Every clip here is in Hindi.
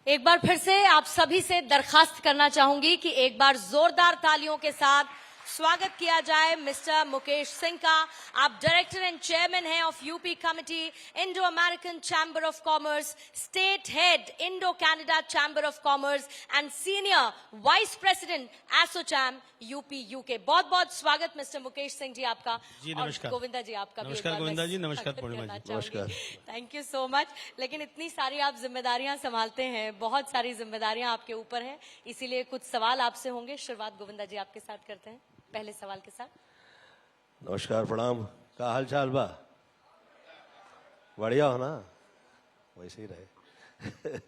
एक बार फिर से आप सभी से दरखास्त करना चाहूंगी कि एक बार जोरदार तालियों के साथ स्वागत किया जाए मिस्टर मुकेश सिंह का। आप डायरेक्टर एंड चेयरमैन हैं of UP committee, Indo American chamber of commerce, state head Indo Canada chamber of commerce and senior vice president ASSOCHAM UP UK. बहुत बहुत स्वागत मिस्टर मुकेश सिंह जी आपका। जी नमस्कार। गोविंदा जी आपका भी। नमस्कार गोविंदा जी, नमस्कार पूर्णिमा जी। नमस्कार। Thank you so much. लेकिन इतनी सारी आप जिम्मेदारियां संभालते हैं, बहुत सारी जिम्मेदारियां आपके ऊपर हैं, इसीलिए कुछ सवाल आपसे होंगे। शुरुआत गोविंदा जी आपके साथ करते हैं पहले सवाल के साथ। नमस्कार, प्रणाम। का हाल चाल बा? बढ़िया हो ना? वैसे ही रहे।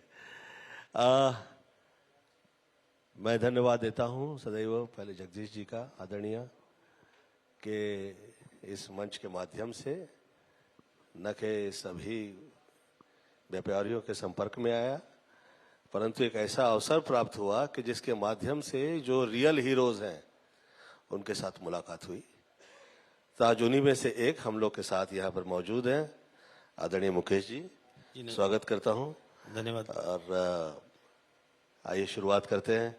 मैं धन्यवाद देता हूं सदैव पहले जगदीश जी का, आदरणीय, के इस मंच के माध्यम से न के सभी व्यापारियों के संपर्क में आया, परंतु एक ऐसा अवसर प्राप्त हुआ कि जिसके माध्यम से जो रियल हीरोज हैं उनके साथ मुलाकात हुई। तो आज उन्हीं में से एक हम लोग के साथ यहाँ पर मौजूद हैं। आदरणीय मुकेश जी, स्वागत करता हूँ। धन्यवाद। और आइए शुरुआत करते हैं।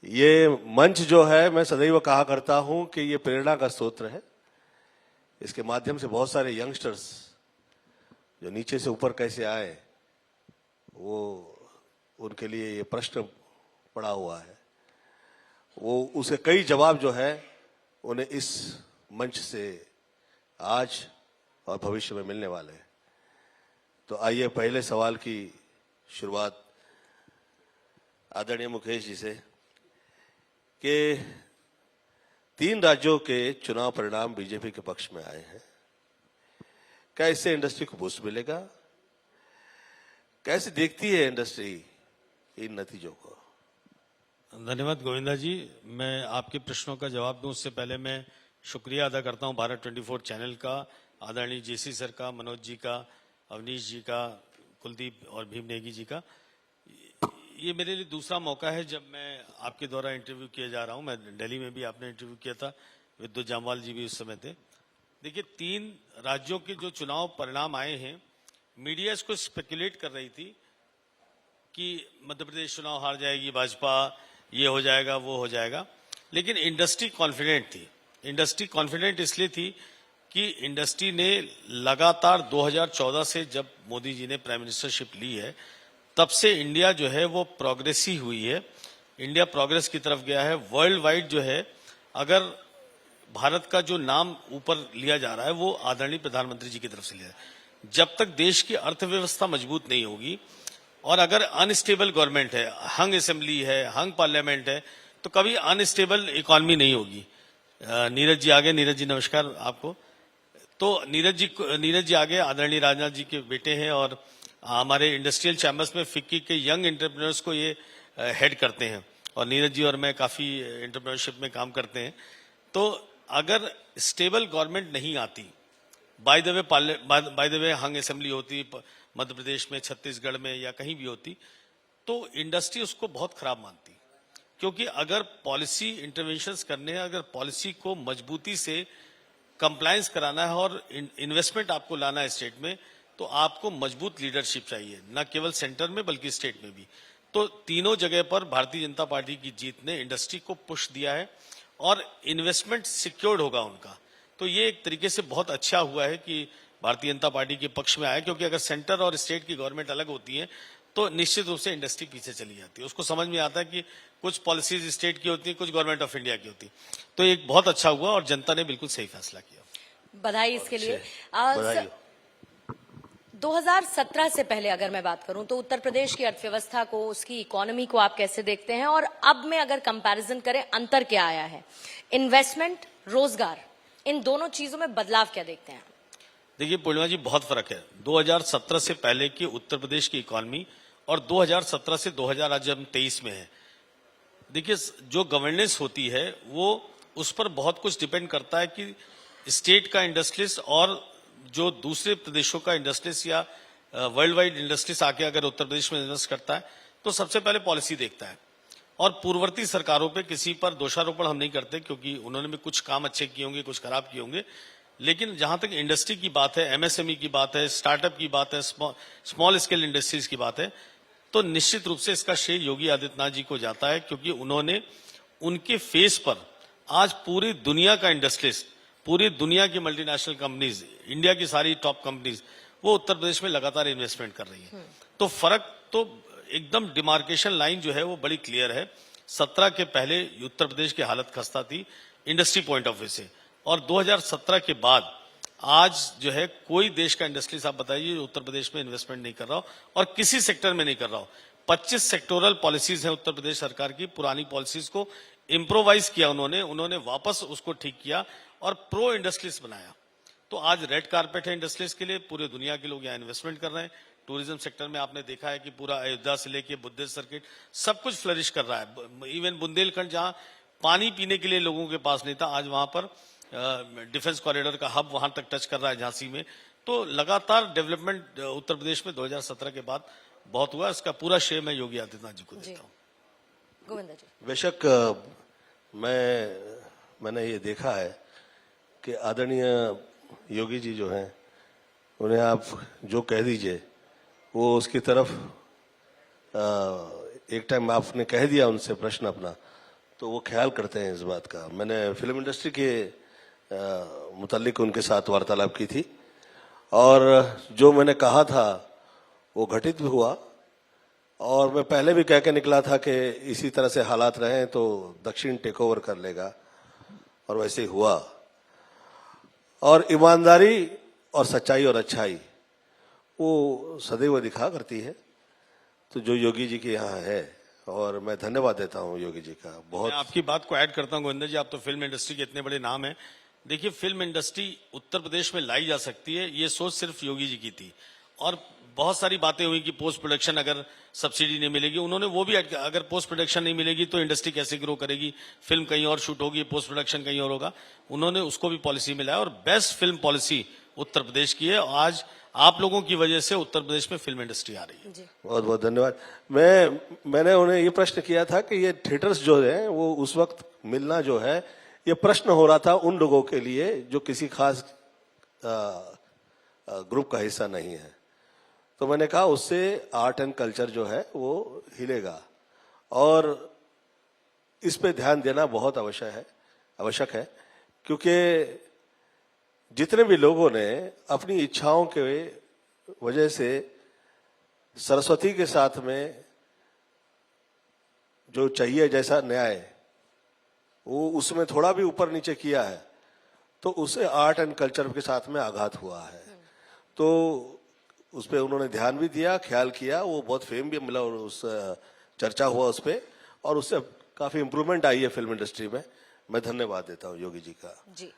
ये मंच जो है, मैं सदैव कहा करता हूँ कि ये प्रेरणा का स्रोत है। इसके माध्यम से बहुत सारे यंगस्टर्स जो नीचे से ऊपर कैसे आए, वो उनके लिए ये प्रश्न पड़ा हुआ है, वो उसे कई जवाब जो है उन्हें इस मंच से आज और भविष्य में मिलने वाले हैं। तो आइए पहले सवाल की शुरुआत आदरणीय मुकेश जी से कि 3 राज्यों के चुनाव परिणाम बीजेपी के पक्ष में आए हैं। क्या इससे इंडस्ट्री को बूस्ट मिलेगा? कैसे देखती है इंडस्ट्री इन नतीजों को? धन्यवाद गोविंदा जी। मैं आपके प्रश्नों का जवाब दूं उससे पहले मैं शुक्रिया अदा करता हूं भारत 24 चैनल का, आदरणीय जेसी सर का, मनोज जी का, अवनीश जी का, कुलदीप और भीम नेगी जी का। ये मेरे लिए दूसरा मौका है जब मैं आपके द्वारा इंटरव्यू किया जा रहा हूं। मैं दिल्ली में भी आपने इंटरव्यू किया था, विद्युत जामवाल जी भी उस समय थे। देखिए, 3 राज्यों के जो चुनाव परिणाम आए हैं, मीडिया इसको स्पेकुलेट कर रही थी कि मध्य प्रदेश चुनाव हार जाएगी भाजपा, ये हो जाएगा वो हो जाएगा, लेकिन इंडस्ट्री कॉन्फिडेंट थी। इंडस्ट्री कॉन्फिडेंट इसलिए थी कि इंडस्ट्री ने लगातार 2014 से जब मोदी जी ने प्राइम मिनिस्टरशिप ली है, तब से इंडिया जो है वो प्रोग्रेसी हुई है। इंडिया प्रोग्रेस की तरफ गया है। वर्ल्ड वाइड जो है, अगर भारत का जो नाम ऊपर लिया जा रहा है वो आदरणीय प्रधानमंत्री जी की तरफ से लिया है। जब तक देश की अर्थव्यवस्था मजबूत नहीं होगी और अगर अनस्टेबल गवर्नमेंट है, हंग असेंबली है, हंग पार्लियामेंट है, तो कभी अनस्टेबल इकोनॉमी नहीं होगी। नीरज जी आगे। नीरज जी नमस्कार आपको। तो नीरज जी आगे आदरणीय राजनाथ जी के बेटे हैं और हमारे इंडस्ट्रियल चैम्बर्स में फिक्की के यंग एंटरप्रेन्योर्स को ये हेड करते हैं और नीरज जी और मैं काफी एंटरप्रेन्योरशिप में काम करते हैं। तो अगर स्टेबल गवर्नमेंट नहीं आती, by the way hung assembly होती मध्य प्रदेश में, छत्तीसगढ़ में या कहीं भी होती, तो इंडस्ट्री उसको बहुत खराब मानती। क्योंकि अगर पॉलिसी इंटरवेंशंस करने हैं, अगर पॉलिसी को मजबूती से कंप्लायंस कराना है और इन्वेस्टमेंट आपको लाना है स्टेट में, तो आपको मजबूत लीडरशिप चाहिए, न केवल सेंटर में बल्कि स्टेट में भी। तो तीनों जगह पर भारतीय जनता पार्टी की जीत ने इंडस्ट्री को पुश दिया है और इन्वेस्टमेंट सिक्योर्ड होगा उनका। तो ये एक तरीके से बहुत अच्छा हुआ है कि भारतीय जनता पार्टी के पक्ष में आया, क्योंकि अगर सेंटर और स्टेट की गवर्नमेंट अलग होती है तो निश्चित रूप से इंडस्ट्री पीछे चली जाती है। उसको समझ में आता है कि कुछ पॉलिसीज स्टेट की होती है, कुछ गवर्नमेंट ऑफ इंडिया की होती है। तो एक बहुत अच्छा हुआ और जनता ने बिल्कुल सही फैसला किया। बधाई इसके लिए। बधाई। 2017 से पहले अगर मैं बात करूं तो उत्तर प्रदेश की अर्थव्यवस्था को, उसकी इकोनॉमी को आप कैसे देखते हैं, और अब में अगर कंपैरिजन करें अंतर क्या आया है? इन्वेस्टमेंट, रोजगार, इन दोनों चीजों में बदलाव क्या देखते हैं? देखिए पूर्णिमा जी, बहुत फर्क है 2017 से पहले की उत्तर प्रदेश की इकोनॉमी और 2017 से 2023 में है। देखिए, जो गवर्नेंस होती है वो उस पर बहुत कुछ डिपेंड करता है कि स्टेट का इंडस्ट्रीज और जो दूसरे प्रदेशों का इंडस्ट्रीज या वर्ल्ड वाइड इंडस्ट्रीज आके अगर उत्तर प्रदेश में इन्वेस्ट करता है तो सबसे पहले पॉलिसी देखता है। और पूर्ववर्ती सरकारों पे किसी पर दोषारोपण हम नहीं करते, क्योंकि उन्होंने भी कुछ काम अच्छे किए होंगे, कुछ खराब किए होंगे, लेकिन जहां तक इंडस्ट्री की बात है, एमएसएमई की बात है, स्टार्टअप की बात है, स्मॉल स्केल इंडस्ट्रीज की बात है, तो निश्चित रूप से इसका श्रेय योगी आदित्यनाथ जी को जाता है, क्योंकि उन्होंने उनके फेस पर आज पूरी दुनिया का इंडस्ट्रियलिस्ट, पूरी दुनिया की मल्टीनेशनल कंपनीज, इंडिया की सारी टॉप कंपनीज वो उत्तर प्रदेश में लगातार इन्वेस्टमेंट कर रही है। तो फर्क तो एकदम डिमार्केशन लाइन जो है वो बड़ी क्लियर है। 17 के पहले उत्तर प्रदेश की हालत खस्ता थी इंडस्ट्री पॉइंट ऑफ व्यू से, और 2017 के बाद आज जो है कोई देश का इंडस्ट्रीज आप बताइए जो उत्तर प्रदेश में इन्वेस्टमेंट नहीं कर रहा हो, और किसी सेक्टर में नहीं कर रहा हो। 25 सेक्टोरल पॉलिसीज है उत्तर प्रदेश सरकार की, पुरानी पॉलिसीज को इम्प्रोवाइज किया उन्होंने वापस उसको ठीक किया और प्रो इंडस्ट्रीज बनाया। तो आज रेड कारपेट है इंडस्ट्रीज के लिए, पूरे दुनिया के लोग यहाँ इन्वेस्टमेंट कर रहे हैं। टूरिज्म सेक्टर में आपने देखा है कि पूरा अयोध्या से लेके बुद्धिस्ट सर्किट सब कुछ फ्लरिश कर रहा है। इवन बुंदेलखंड जहां पानी पीने के लिए लोगों के पास नहीं था, आज वहां पर डिफेंस कॉरिडोर का हब वहां तक टच कर रहा है झांसी में। तो लगातार डेवलपमेंट उत्तर प्रदेश में 2017 के बाद बहुत हुआ। इसका पूरा श्रेय मैं योगी आदित्यनाथ जी को देता हूँ। गोविंदा जी। बेशक मैंने ये देखा है कि आदरणीय योगी जी जो हैं, उन्हें आप जो कह दीजिए वो उसकी तरफ एक टाइम आपने कह दिया उनसे प्रश्न अपना, तो वो ख्याल करते हैं इस बात का। मैंने फिल्म इंडस्ट्री के मुतालिक उनके साथ वार्तालाप की थी, और जो मैंने कहा था वो घटित भी हुआ। और मैं पहले भी कह के निकला था कि इसी तरह से हालात रहें तो दक्षिण टेक ओवर कर लेगा, और वैसे ही हुआ। और ईमानदारी और सच्चाई और अच्छाई वो सदैव दिखा करती है, तो जो योगी जी के यहाँ है, और मैं धन्यवाद देता हूँ योगी जी का बहुत। मैं आपकी बात को ऐड करता हूँ गोविंदा जी, आप तो फिल्म इंडस्ट्री के इतने बड़े नाम हैं। देखिए, फिल्म इंडस्ट्री उत्तर प्रदेश में लाई जा सकती है, ये सोच सिर्फ योगी जी की थी। और बहुत सारी बातें हुई कि पोस्ट प्रोडक्शन अगर सब्सिडी नहीं मिलेगी, उन्होंने वो भी अगर पोस्ट प्रोडक्शन नहीं मिलेगी तो इंडस्ट्री कैसे ग्रो करेगी, फिल्म कहीं और शूट होगी, पोस्ट प्रोडक्शन कहीं और होगा। उन्होंने उसको भी पॉलिसी में लाया, और best film policy Uttar Pradesh की है। आज आप लोगों की वजह से उत्तर प्रदेश में फिल्म इंडस्ट्री आ रही है। बहुत बहुत धन्यवाद। मैंने उन्हें ये प्रश्न किया था कि ये थिएटर्स जो है वो उस वक्त मिलना जो है, ये प्रश्न हो रहा था उन लोगों के लिए जो किसी खास ग्रुप का हिस्सा नहीं है। तो मैंने कहा उससे आर्ट एंड कल्चर जो है वो हिलेगा, और इस पे ध्यान देना बहुत आवश्यक है, क्योंकि जितने भी लोगों ने अपनी इच्छाओं के वजह से सरस्वती के साथ में जो चाहिए जैसा न्याय, वो उसमें थोड़ा भी ऊपर नीचे किया है, तो उसे आर्ट एंड कल्चर के साथ में आघात हुआ है। तो उस पर उन्होंने ध्यान भी दिया, ख्याल किया, वो बहुत फेम भी मिला, और उस चर्चा हुआ उस पर, और उससे काफी इंप्रूवमेंट आई है फिल्म इंडस्ट्री में। मैं धन्यवाद देता हूँ योगी जी का। जी।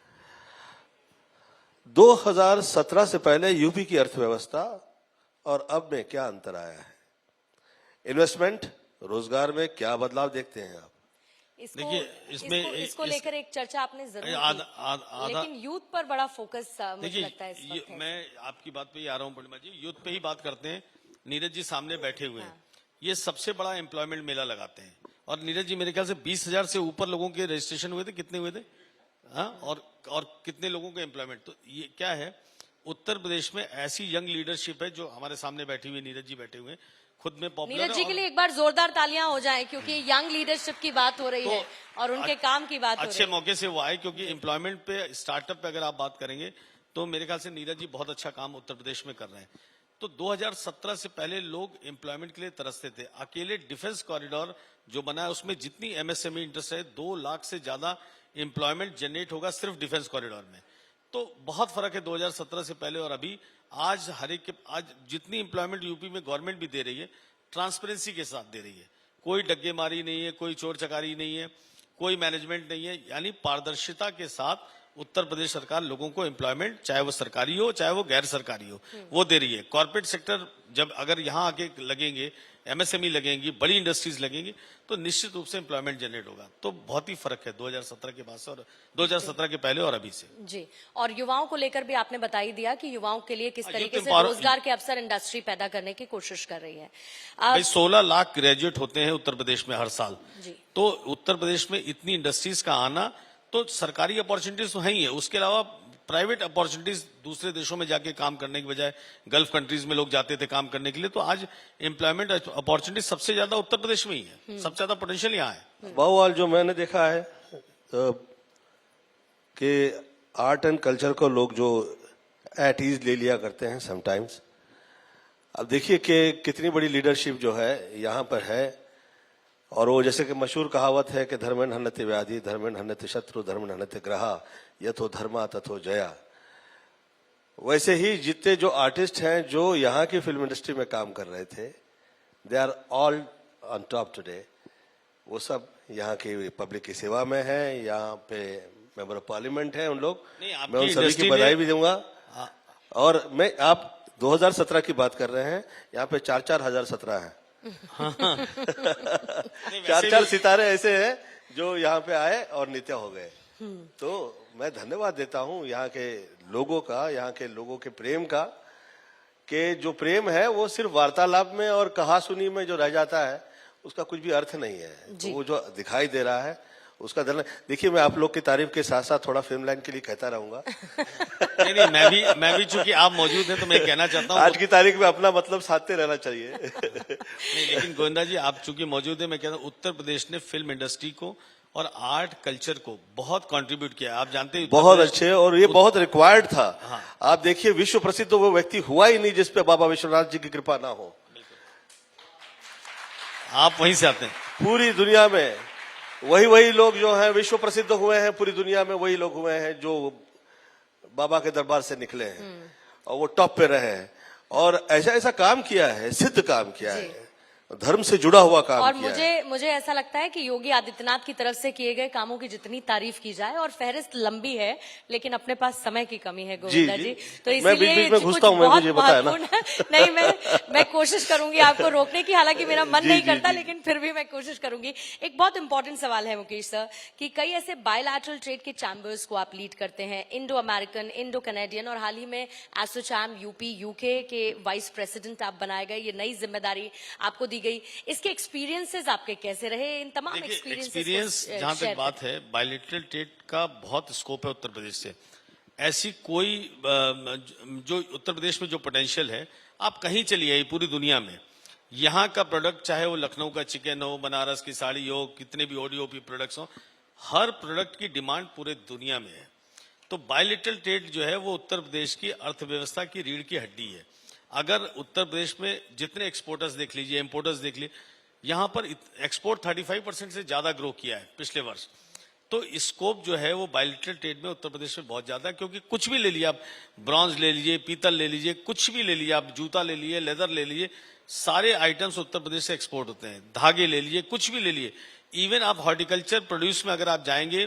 2017 से पहले यूपी की अर्थव्यवस्था और अब में क्या अंतर आया है? इन्वेस्टमेंट, रोजगार में क्या बदलाव देखते हैं आप? देखिए, इसको लेकर एक चर्चा आपने जरूर की, लेकिन यूथ पर बड़ा फोकस मुझे लगता है इस वक्त है। मैं आपकी बात पे ही आ रहा हूँ पूर्णिमा जी, यूथ पे ही बात करते हैं। नीरज जी सामने बैठे हुए हैं, ये सबसे बड़ा एम्प्लॉयमेंट मेला लगाते हैं, और नीरज जी मेरे ख्याल से 20,000 से ऊपर लोगों के रजिस्ट्रेशन हुए थे। कितने हुए थे? हाँ, और कितने लोगों को एम्प्लॉयमेंट? तो ये क्या है, उत्तर प्रदेश में ऐसी यंग लीडरशिप है जो हमारे सामने बैठी हुई, नीरज जी बैठे हुए, खुद में पॉपुलर। नीरज जी के लिए एक बार जोरदार तालियां हो जाएं, क्योंकि यंग लीडरशिप की बात हो रही है और उनके काम की बात हो रही है। अच्छे मौके से वो आए, क्योंकि एम्प्लॉयमेंट पे, स्टार्टअप पे अगर आप बात करेंगे तो मेरे ख्याल से नीरज जी बहुत अच्छा काम उत्तर प्रदेश में कर रहे हैं। तो 2017 से पहले लोग एम्प्लॉयमेंट के लिए तरसते थे। अकेले डिफेंस कॉरिडोर जो बना है उसमें जितनी एमएसएमई इंडस्ट्री है, 2 लाख से ज्यादा एम्प्लॉयमेंट जनरेट होगा सिर्फ डिफेंस कॉरिडोर में। तो बहुत फर्क है 2017 से पहले और अभी। आज आज जितनी एम्प्लॉयमेंट यूपी में गवर्नमेंट भी दे रही है, ट्रांसपेरेंसी के साथ दे रही है। कोई डग्गेमारी नहीं है, कोई चोर चकारी नहीं है, कोई मैनेजमेंट नहीं है, यानी पारदर्शिता के साथ उत्तर प्रदेश सरकार लोगों को एम्प्लॉयमेंट, चाहे वो सरकारी हो चाहे वो गैर सरकारी हो, वो दे रही है। कॉर्पोरेट सेक्टर जब अगर यहाँ आके लगेंगे, एमएसएमई लगेंगी, बड़ी इंडस्ट्रीज लगेंगी, तो निश्चित रूप से एम्प्लॉयमेंट जनरेट होगा। तो बहुत ही फर्क है 2017 के बाद से और 2017 के पहले और अभी से। जी, और युवाओं को लेकर भी आपने बता ही दिया कि युवाओं के लिए किस तरीके से रोजगार के अवसर इंडस्ट्री पैदा करने की कोशिश कर रही है। भाई 16 लाख ग्रेजुएट होते हैं उत्तर प्रदेश में हर साल। जी। तो उत्तर प्रदेश में इतनी इंडस्ट्रीज का आना, तो सरकारी अपॉर्चुनिटीज तो है ही है, उसके अलावा प्राइवेट अपॉर्चुनिटीज दूसरे देशों में जाके काम करने की बजाय गल्फ कंट्रीज में लोग जाते थे काम करने के लिए, तो आज एम्प्लॉयमेंट अपॉर्चुनिटीज सबसे ज्यादा उत्तर प्रदेश में ही है, सबसे ज्यादा पोटेंशियल यहाँ है। बहुवाल जो मैंने देखा है कि आर्ट एंड कल्चर को लोग जो एट ईज ले लिया करते हैं समटाइम्स। अब देखिए कि कितनी बड़ी लीडरशिप जो है यहाँ पर है, और वो जैसे कि मशहूर कहावत है कि धर्मेण हन्यते व्याधि, धर्मेण हन्यते शत्रु, धर्मेण हन्यते ग्रहा, यथो धर्मा तथो जया। वैसे ही जितने जो आर्टिस्ट हैं जो यहाँ की फिल्म इंडस्ट्री में काम कर रहे थे, they are all on top today. वो सब यहाँ की पब्लिक की सेवा में है, यहाँ पे मेंबर ऑफ पार्लियामेंट है उन लोग। मैं उन सभी की बधाई भी दूंगा। और मैं आप 2017 की बात कर रहे हैं, यहाँ पे 4-4 हजार 17 है। 4-4 सितारे ऐसे हैं जो यहाँ पे आए और नित्य हो गए। तो मैं धन्यवाद देता हूँ यहाँ के लोगों का, यहाँ के लोगों के प्रेम का, कि जो प्रेम है वो सिर्फ वार्तालाप में और कहा सुनी में जो रह जाता है उसका कुछ भी अर्थ नहीं है। तो वो जो दिखाई दे रहा है उसका धन्यवाद। देखिए, मैं आप लोग की तारीफ के साथ साथ थोड़ा फिल्म लाइन के लिए कहता रहूंगा। नहीं, मैं भी चूंकि आप मौजूद हैं तो मैं कहना चाहता हूँ आज की तारीख में अपना मतलब साधते रहना चाहिए। नहीं, लेकिन गोविंदा जी आप चूंकि मौजूद है, मैं कहता हूँ उत्तर प्रदेश ने फिल्म इंडस्ट्री को और आर्ट कल्चर को बहुत कंट्रीब्यूट किया। आप जानते हैं बहुत अच्छे, और ये बहुत रिक्वायर्ड था। हाँ। आप देखिए, विश्व प्रसिद्ध वो व्यक्ति हुआ ही नहीं जिसपे बाबा विश्वनाथ जी की कृपा ना हो। आप वहीं से आते हैं। पूरी दुनिया में वही लोग जो हैं विश्व प्रसिद्ध हुए हैं, पूरी दुनिया में वही लोग हुए हैं जो बाबा के दरबार से निकले हैं और वो टॉप पे रहे हैं और ऐसा काम किया है, सिद्ध काम किया है, धर्म से जुड़ा हुआ काम और किया है। मुझे ऐसा लगता है कि योगी आदित्यनाथ की तरफ से किए गए कामों की जितनी तारीफ की जाए, और फहरिस्त लंबी है लेकिन अपने पास समय की कमी है गोविंदा जी, तो मैं बीच में घुसता हूँ, मुझे बताया ना। नहीं, मैं कोशिश करूंगी आपको रोकने की, हालांकि मेरा मन नहीं करता, लेकिन फिर भी मैं कोशिश करूंगी। एक बहुत इंपॉर्टेंट सवाल है मुकेश सर, कि कई ऐसे बायलैटरल ट्रेड के चैम्बर्स को आप लीड करते हैं, इंडो अमेरिकन, इंडो कैनेडियन, और हाल ही में एसोचैम यूपी यूके के वाइस प्रेसिडेंट आप बनाए गए, ये नई जिम्मेदारी आपको दी गई। इसके एक्सपीरियंसेस आपके कैसे रहे? इन तमाम एक्सपीरियंस जहां तक बात है, बायलैटरल ट्रेड का बहुत स्कोप है उत्तर प्रदेश से। ऐसी कोई जो उत्तर प्रदेश में जो पोटेंशियल है, आप कहीं चलिए पूरी दुनिया में, यहाँ का प्रोडक्ट चाहे वो लखनऊ का चिकन हो, बनारस की साड़ी हो, कितने भी ओडीओपी प्रोडक्ट्स हो, हर प्रोडक्ट की डिमांड पूरे दुनिया में है। तो बायलैटरल ट्रेड जो है वो उत्तर प्रदेश की अर्थव्यवस्था की रीढ़ की हड्डी है। अगर उत्तर प्रदेश में जितने एक्सपोर्टर्स देख लीजिए, इंपोर्टर्स देख लीजिए, यहाँ पर एक्सपोर्ट 35% से ज्यादा ग्रो किया है पिछले वर्ष। तो स्कोप जो है वो बायलैटरल ट्रेड में उत्तर प्रदेश में बहुत ज्यादा है, क्योंकि कुछ भी ले लीजिए आप, ब्रॉन्ज ले लीजिए, पीतल ले लीजिए, कुछ भी ले लीजिए आप, जूता ले लीजिए, लेदर ले लीजिए, सारे आइटम्स उत्तर प्रदेश से एक्सपोर्ट होते हैं। धागे ले लीजिए, कुछ भी ले लीजिए। इवन आप हॉर्टिकल्चर प्रोड्यूस में अगर आप जाएंगे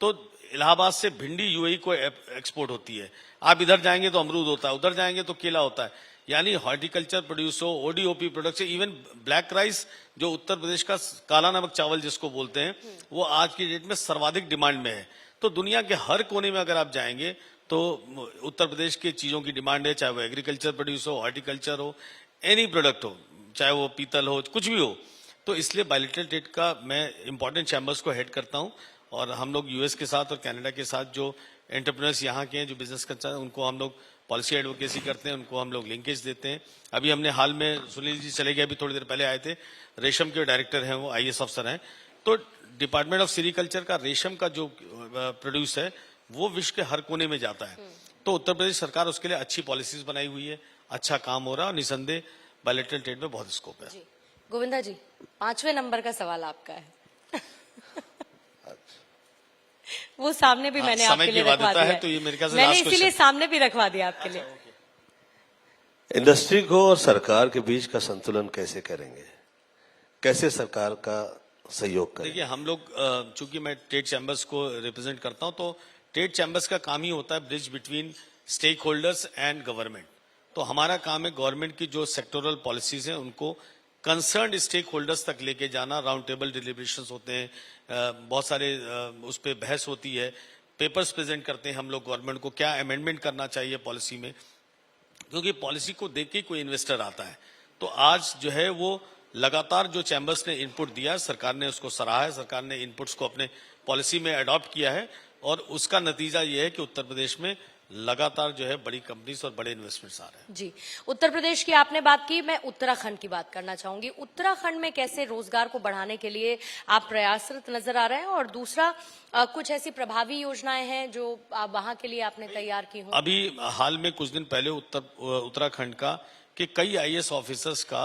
तो इलाहाबाद से भिंडी यूएई को एक्सपोर्ट होती है। आप इधर जाएंगे तो अमरूद होता है, उधर जाएंगे तो केला होता है। यानी हॉर्टिकल्चर प्रोड्यूस हो, ODOP products, even black rice जो उत्तर प्रदेश का काला नमक चावल जिसको बोलते हैं, वो आज की डेट में सर्वाधिक डिमांड में है। तो दुनिया के हर कोने में अगर आप जाएंगे तो उत्तर प्रदेश की चीजों की डिमांड है, चाहे वो एग्रीकल्चर प्रोड्यूस हो, हॉर्टिकल्चर हो, एनी प्रोडक्ट हो, चाहे वो पीतल हो, कुछ भी हो। तो इसलिए बायलैटरल ट्रेड का मैं इंपॉर्टेंट चैम्बर्स को हेड करता हूं, और हम लोग यूएस के साथ और कनाडा के साथ जो एंटरप्रेन्योर्स यहाँ के हैं, जो बिजनेस करते हैं, उनको हम लोग पॉलिसी एडवोकेसी करते हैं, उनको हम लोग लिंकेज देते हैं। अभी हमने हाल में, सुनील जी चले गए, अभी थोड़ी देर पहले आए थे, रेशम के डायरेक्टर हैं, वो आईएएस अफसर हैं। तो डिपार्टमेंट ऑफ सेरिकल्चर का रेशम का जो प्रोड्यूस है वो विश्व के हर कोने में जाता है। तो उत्तर प्रदेश सरकार उसके लिए अच्छी पॉलिसीज बनाई हुई है, अच्छा काम हो रहा है, और निसंदेह बायलैटरल ट्रेड में बहुत स्कोप है। गोविंदा जी, 5वें नंबर का सवाल आपका है। वो सामने भी मैंने आपके लिए रखवा दिया है, तो ये मेरे ख्याल से मैंने इसीलिए सामने भी रखवा दिया आपके लिए। इंडस्ट्री को और सरकार के बीच का संतुलन कैसे करेंगे, कैसे सरकार का सहयोग करेंगे? देखिए, हम लोग चूंकि मैं ट्रेड चैम्बर्स को रिप्रेजेंट करता हूं, तो ट्रेड चैम्बर्स का काम ही होता है bridge between stakeholders and government. तो हमारा काम है गवर्नमेंट की जो सेक्टोरल पॉलिसीज हैं उनको कंसर्न्ड स्टेक होल्डर्स तक लेके जाना। राउंड टेबल डिलिब्रेशंस होते हैं, बहुत सारे उस पर बहस होती है, पेपर्स प्रेजेंट करते हैं हम लोग गवर्नमेंट को, क्या अमेंडमेंट करना चाहिए पॉलिसी में, क्योंकि पॉलिसी को देख के कोई इन्वेस्टर आता है। तो आज जो है वो लगातार जो चैम्बर्स ने इनपुट दिया, सरकार ने उसको सराहा है, सरकार ने इनपुट्स को अपने पॉलिसी में अडॉप्ट किया है, और उसका नतीजा ये है कि उत्तर प्रदेश में लगातार जो है बड़ी कंपनीज और बड़े इन्वेस्टमेंट्स आ रहे हैं। जी, उत्तर प्रदेश की आपने बात की, मैं उत्तराखंड की बात करना चाहूंगी। उत्तराखंड में कैसे रोजगार को बढ़ाने के लिए आप प्रयासरत नजर आ रहे हैं, और दूसरा कुछ ऐसी प्रभावी योजनाएं हैं जो वहां के लिए आपने तैयार की हो? अभी हाल में कुछ दिन पहले उत्तराखंड का कि कई आईएएस ऑफिसर्स का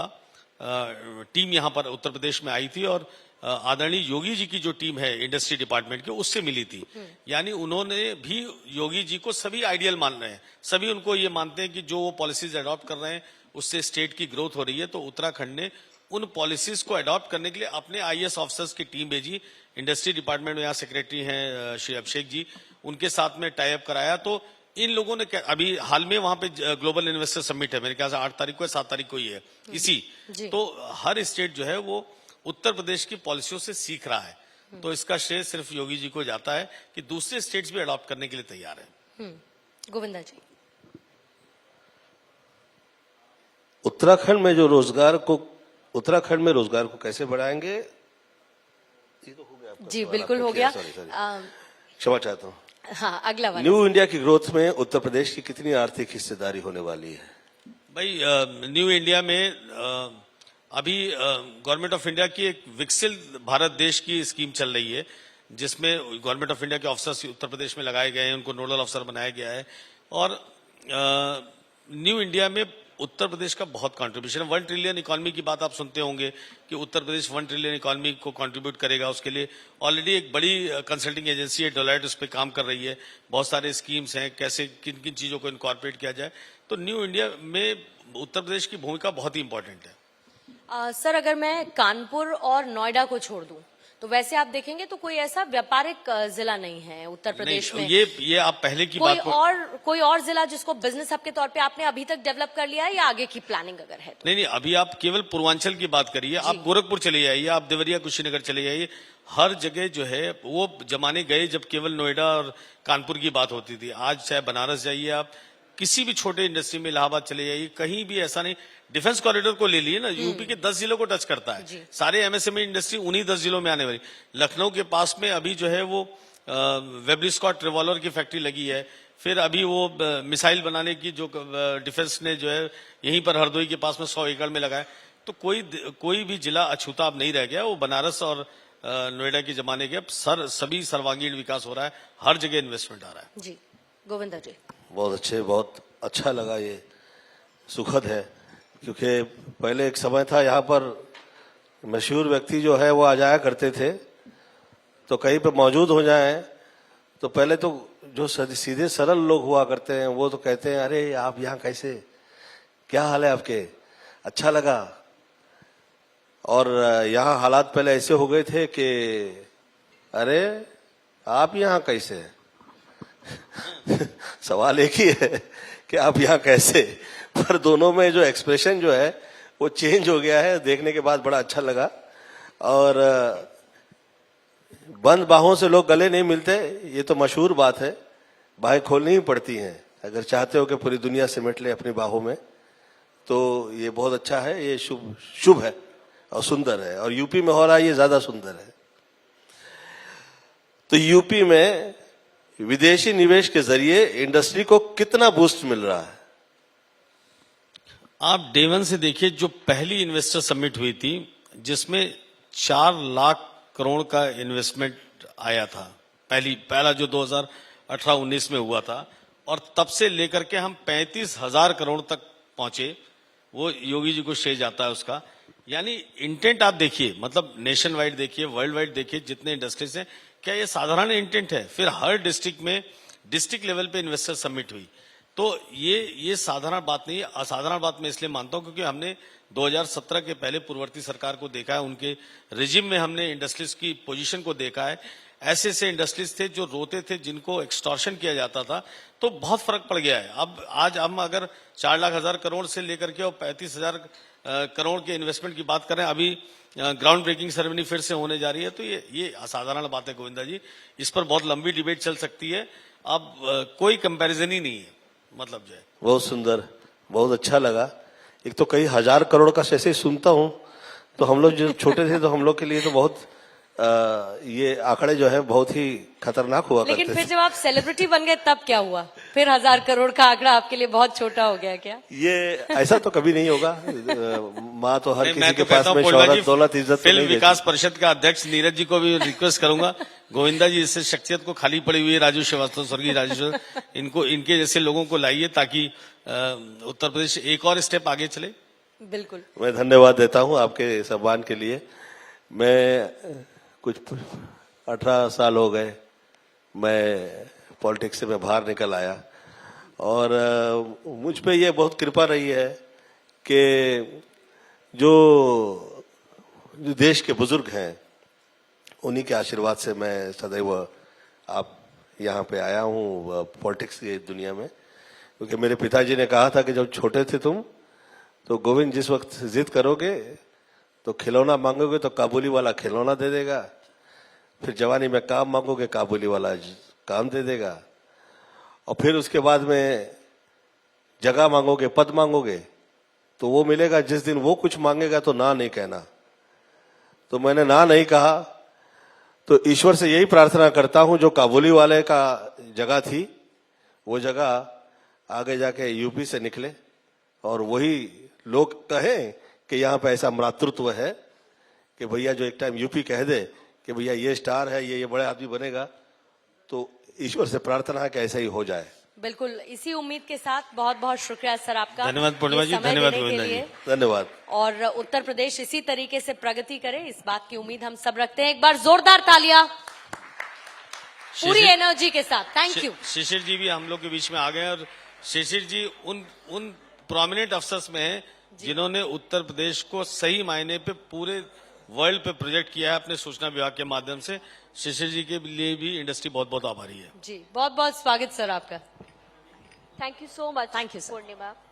टीम यहाँ पर उत्तर प्रदेश में आई थी, और आदरणीय योगी जी की जो टीम है इंडस्ट्री डिपार्टमेंट की, उससे मिली थी। यानी उन्होंने भी योगी जी को सभी आइडियल मान रहे हैं, सभी उनको ये मानते हैं कि जो वो पॉलिसीज अडॉप्ट कर रहे हैं उससे स्टेट की ग्रोथ हो रही है। तो उत्तराखंड ने उन पॉलिसीज को अडॉप्ट करने के लिए अपने आईएएस ऑफिसर्स की टीम भेजी। इंडस्ट्री डिपार्टमेंट में यहाँ सेक्रेटरी हैं श्री अभिषेक जी, उनके साथ में टाई अप कराया। तो इन लोगों ने अभी हाल में वहां पे ग्लोबल इन्वेस्टर समिट है, मेरे ख्याल से 8 तारीख को या 7 तारीख को ही है इसी। तो हर स्टेट जो है वो उत्तर प्रदेश की पॉलिसियों से सीख रहा है। तो इसका श्रेय सिर्फ योगी जी को जाता है कि दूसरे स्टेट्स भी अडॉप्ट करने के लिए तैयार हैं। गोविंदा जी, उत्तराखंड में रोजगार को कैसे बढ़ाएंगे? ये तो हो गया आपका जी सवाल, बिल्कुल आपने हो किया, गया। सॉरी क्षमा चाहता हूँ। हाँ, अगला वाला। न्यू इंडिया की ग्रोथ में उत्तर प्रदेश की कितनी आर्थिक हिस्सेदारी होने वाली है? भाई न्यू इंडिया में अभी गवर्नमेंट ऑफ इंडिया की एक विकसित भारत देश की स्कीम चल रही है, जिसमें गवर्नमेंट ऑफ इंडिया के ऑफिसर्स उत्तर प्रदेश में लगाए गए हैं, उनको नोडल अफसर बनाया गया है। और न्यू इंडिया में उत्तर प्रदेश का बहुत कंट्रीब्यूशन है। 1 ट्रिलियन इकोनॉमी की बात आप सुनते होंगे कि उत्तर प्रदेश 1 ट्रिलियन इकोनॉमी को कंट्रीब्यूट करेगा। उसके लिए ऑलरेडी एक बड़ी कंसल्टिंग एजेंसी है डेलॉयट, उस पर काम कर रही है। बहुत सारे स्कीम्स हैं कैसे किन किन चीजों को इनकॉर्पोरेट किया जाए। तो न्यू इंडिया में उत्तर प्रदेश की भूमिका बहुत ही इंपॉर्टेंट है। सर, अगर मैं कानपुर और नोएडा को छोड़ दूं, तो वैसे आप देखेंगे तो कोई ऐसा व्यापारिक जिला नहीं है उत्तर प्रदेश में। ये आप पहले की बात कोई और जिला जिसको बिजनेस हब के तौर पे आपने अभी तक डेवलप कर लिया है, या आगे की प्लानिंग अगर है तो? नहीं, अभी आप केवल पूर्वांचल की बात करिए। आप गोरखपुर चले जाइए, आप देवरिया कुशीनगर चले जाइए, हर जगह जो है वो जमाने गए जब केवल नोएडा और कानपुर की बात होती थी। आज चाहे बनारस जाइए, आप किसी भी छोटे इंडस्ट्री में, इलाहाबाद चले जाइए, कहीं भी ऐसा नहीं। डिफेंस कॉरिडोर को ले लिए ना, यूपी के 10 जिलों को टच करता है। सारे एमएसएमई इंडस्ट्री उन्हीं 10 जिलों में आने वाली। लखनऊ के पास में अभी जो है वो वेबली स्कॉट रिवॉल्वर की फैक्ट्री लगी है। फिर अभी वो मिसाइल बनाने की जो डिफेंस ने जो है यहीं पर हरदोई के पास में 100 एकड़ में लगाया। तो कोई भी जिला अछूता अब नहीं रह गया। वो बनारस और नोएडा के जमाने के अब सभी सर्वांगीण विकास हो रहा है, हर जगह इन्वेस्टमेंट आ रहा है। जी गोविंदा जी, बहुत अच्छा लगा, ये सुखद है। क्योंकि पहले एक समय था यहाँ पर मशहूर व्यक्ति जो है वो आ जाया करते थे, तो कहीं पे मौजूद हो जाए तो पहले तो जो सीधे सरल लोग हुआ करते हैं वो तो कहते हैं अरे आप यहाँ कैसे, क्या हाल है आपके, अच्छा लगा। और यहाँ हालात पहले ऐसे हो गए थे कि अरे आप यहाँ कैसे सवाल एक ही है कि आप यहाँ कैसे, पर दोनों में जो एक्सप्रेशन जो है वो चेंज हो गया है। देखने के बाद बड़ा अच्छा लगा। और बंद बाहों से लोग गले नहीं मिलते, ये तो मशहूर बात है। बाहें खोलनी ही पड़ती हैं अगर चाहते हो कि पूरी दुनिया सिमट ले अपनी बाहों में। तो ये बहुत अच्छा है, ये शुभ है और सुंदर है। और यूपी में हो रहा है ये ज्यादा सुंदर है। तो यूपी में विदेशी निवेश के जरिए इंडस्ट्री को कितना बूस्ट मिल रहा है? आप डे वन से देखिए, जो पहली इन्वेस्टर समिट हुई थी जिसमें 4 लाख करोड़ का इन्वेस्टमेंट आया था, पहला जो 2018-19 में हुआ था, और तब से लेकर के हम 35,000 करोड़ तक पहुंचे। वो योगी जी को श्रेय जाता है उसका। यानी इंटेंट आप देखिए, मतलब नेशन वाइड देखिए, वर्ल्ड वाइड देखिए, जितने इंडस्ट्रीज हैं, क्या ये साधारण इंटेंट है? फिर हर डिस्ट्रिक्ट में डिस्ट्रिक्ट लेवल पे इन्वेस्टर समिट हुई। तो ये साधारण बात नहीं है। असाधारण बात मैं इसलिए मानता हूं क्योंकि हमने 2017 के पहले पूर्ववर्ती सरकार को देखा है, उनके रिजिम में हमने इंडस्ट्रीज की पोजीशन को देखा है। ऐसे इंडस्ट्रीज थे जो रोते थे, जिनको एक्सटॉर्शन किया जाता था। तो बहुत फर्क पड़ गया है। अब आज हम अगर 4,00,000 करोड़ से लेकर के और 35,000 करोड़ के इन्वेस्टमेंट की बात करें, अभी ग्राउंड ब्रेकिंग सेरेमनी फिर से होने जा रही है। तो ये असाधारण बात है गोविंदा जी, इस पर बहुत लंबी डिबेट चल सकती है। अब कोई कंपैरिजन ही नहीं है, मतलब जो है। बहुत सुंदर, बहुत अच्छा लगा। एक तो कई हजार करोड़ का ऐसे सुनता हूं तो हम लोग जो छोटे थे तो हम लोग के लिए तो बहुत ये आंकड़े जो है बहुत ही खतरनाक हुआ लेकिन करते फिर थे। जब आप सेलिब्रिटी बन गए तब क्या हुआ? फिर 1000 करोड़ का आंकड़ा आपके लिए बहुत छोटा हो गया क्या? ये ऐसा तो कभी नहीं होगा। माँ तो हर नहीं, किसी मैं के तो पास कहता हूं में पूर्णिमा जी, शोहरत दौलत इज्जत तो फिल्म नहीं विकास देती। परिषद का अध्यक्ष नीरज जी को भी रिक्वेस्ट करूंगा, गोविंदा जी इससे शख्सियत को खाली पड़ी हुई है, राजू श्रीवास्तव, स्वर्गीय राजू श्रीवास्तव, इनको इनके जैसे लोगों को लाइए ताकि उत्तर प्रदेश एक और स्टेप आगे चले। बिल्कुल। मैं धन्यवाद देता हूं आपके सम्मान के लिए। मैं कुछ 18 साल हो गए मैं पॉलिटिक्स से मैं बाहर निकल आया और मुझ पे ये बहुत कृपा रही है कि जो देश के बुजुर्ग हैं उन्हीं के आशीर्वाद से मैं सदैव आप यहाँ पे आया हूँ पॉलिटिक्स की दुनिया में। क्योंकि मेरे पिताजी ने कहा था कि जब छोटे थे तुम तो गोविंद जिस वक्त जिद करोगे तो खिलौना मांगोगे तो काबुली वाला खिलौना दे देगा, फिर जवानी में काम मांगोगे काबुली वाला काम दे देगा, और फिर उसके बाद में जगह मांगोगे पद मांगोगे तो वो मिलेगा। जिस दिन वो कुछ मांगेगा तो ना नहीं कहना। तो मैंने ना नहीं कहा। तो ईश्वर से यही प्रार्थना करता हूं जो काबुली वाले का जगह थी वो जगह आगे जाके यूपी से निकले और वही लोग कहें कि यहाँ पे ऐसा मातृत्व है कि भैया जो एक टाइम यूपी कह दे कि भैया ये स्टार है, ये बड़े आदमी बनेगा। तो ईश्वर से प्रार्थना है कि ऐसा ही हो जाए। बिल्कुल, इसी उम्मीद के साथ बहुत बहुत शुक्रिया सर आपका। धन्यवाद पूर्णिमा ये जी, समय धन्यवाद देने के गोविंदा जी। लिए। धन्यवाद। और उत्तर प्रदेश इसी तरीके से प्रगति करे, इस बात की उम्मीद हम सब रखते हैं। एक बार जोरदार तालियां पूरी एनर्जी के साथ। Thank you. शिशिर जी भी हम लोग के बीच में आ गए और शिशिर जी उन प्रोमिनेंट अफसर्स में हैं जिन्होंने उत्तर प्रदेश को सही मायने पे पूरे वर्ल्ड पे प्रोजेक्ट किया है अपने सूचना विभाग के माध्यम से। शिशिर जी के लिए भी इंडस्ट्री बहुत बहुत आभारी है। जी, बहुत बहुत स्वागत सर आपका। Thank you so much, Thank you, sir. Purnima.